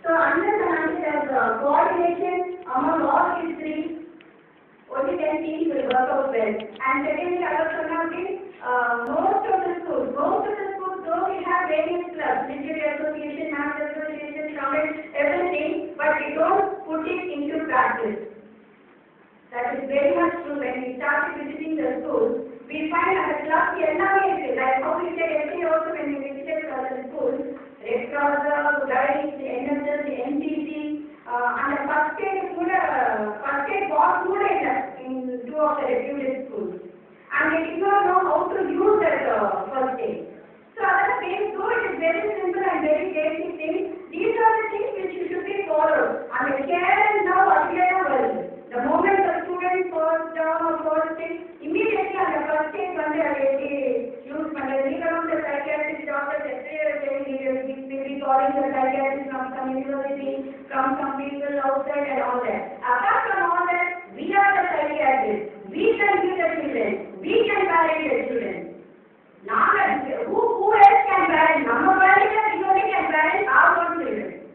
So unless and until there's coordination among all these three, only then things will work out well. And secondly, I was announcing most of the schools, though we have various clubs, literary association, math association, trumpet, everything, but we don't put it into practice. That is very much true. When we start visiting the schools, we find that the clubs like how we said yesterday also when we visited certain schools, Red Cross, guides, the NSS, the NCC, and the first aid box in two of the reputed schools. And they did not know how to use that first aid. So other things, though it is very simple and very basic things, these are the things which should be followed. And the care and now the moment the student falls down or falls sick, immediately on the first aid when they are use the psychiatrist doctor, we will be calling the psychiatrist from some university, from some people outside and all that. Apart from all that, we are the psychiatrists. We can give the children. We can parent the children. Who else can parent? Number parents only can parent our own children.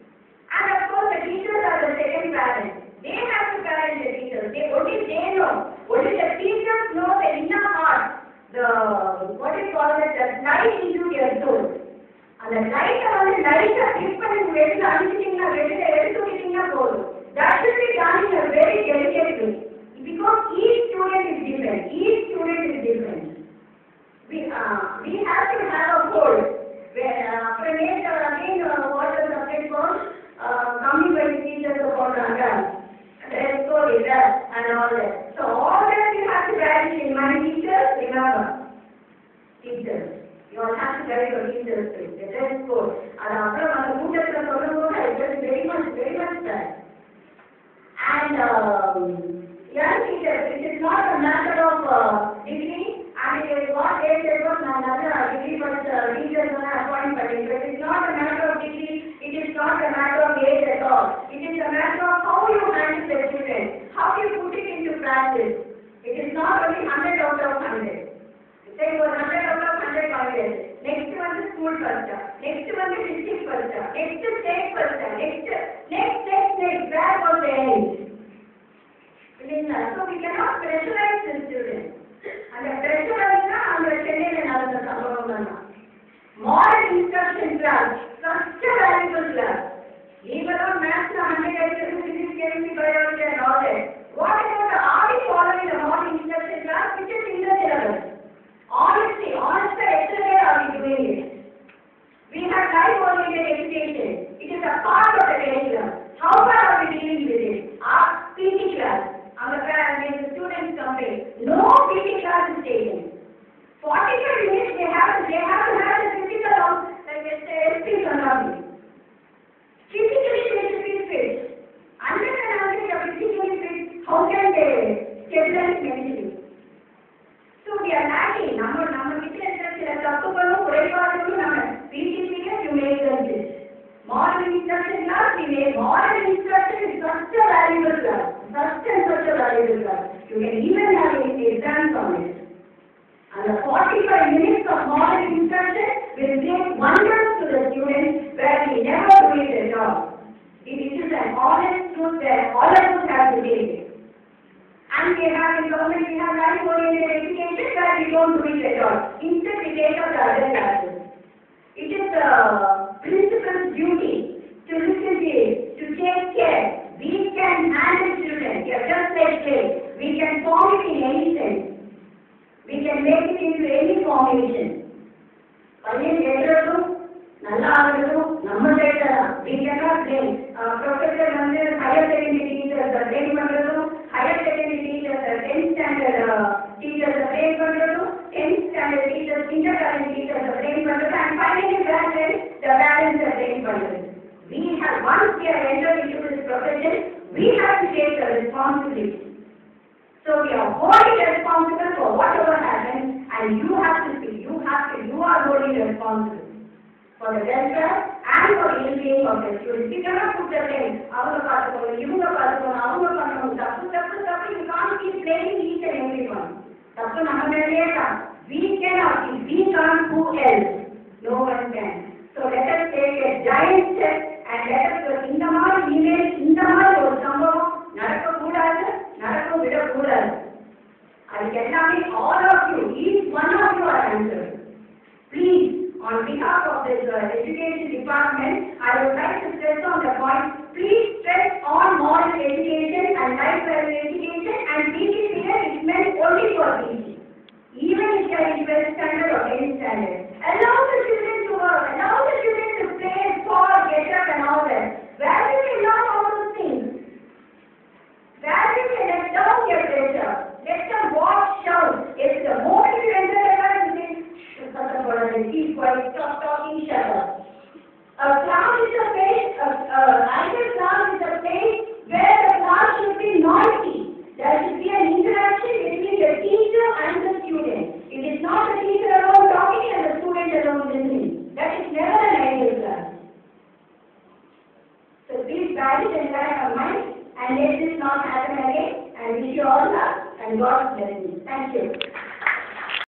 And of course, the teachers are the second parents. They have to parent the teachers. Only they know. Only the teachers know the inner heart. The light into their soul. And the light that should be done in a very delicate way. Because each student is different. We have to have a goal. What the subject was, coming by teachers upon let's go with that and all that. So all that you have to guide in my teachers, remember. Teachers. You all have to guide your teachers too. The dress code. And after it was very much that. And young teachers, it is not a matter of degree, and it is what they said was another degree, but teachers are appointed. But it is not a matter of degree, it is not a matter of age at all. It is a matter of how you handle the children, how you put it into practice. It is not only 100 out of 100. Say you are 100 out of 100 Congress. Next one is school first. Next one is district first. Next is state first. Next. Where was the end? So we cannot pressurize the students. And the pressure on the children and other moral instruction class, such a valuable class. Leave alone maths, 100 physics, chemistry, biology and all that. What about are we following the moral instruction class which is in the syllabus? Honest yesterday are we doing it? We have life-oriented education. It is a part of the curriculum. How far are we dealing with it? Our PT class. On the students complain. No PT class is taken. 45 minutes they have to have the physical like SP Sonami. Physically they should be fit. Unless and until they are physically fit, how can they stabilize mentally? So we are lacking. Number you make them this. Moral instruction class we make. Moral instruction is such a valuable class. Such a valuable class. You can even have exams on it. And the 45 minutes of moral instruction will make wonders to the students where we never do it at all. It is an honest truth that all of us have to take it. And we have in government, we have life-oriented education where we don't do it at all. Instead, we take up the other classes. It is the principal's duty to listen to it, to take care. We can handle children. We are just like play. We can form it in any sense. We can make it into any formation. We cannot blame. Professor Mandir, higher secondary teachers, the blame higher secondary teachers, the 10th standard teachers, the blame 10th standard teachers, kindergarten teachers, the blame and finally graduates, the parents are blame. We have, once we are entered into this profession, we have to take the responsibility. So we are wholly responsible for whatever happens, and you have to speak. You are wholly responsible for the welfare and for the well-being of the students. We cannot put the blame. You can't keep blaming each and everyone. We cannot. If we can't, who else? No one can. So let us take a giant step and let us work in the keep valid and in our mind, and let this not happen again. And wish you all luck and God's blessings. Thank you.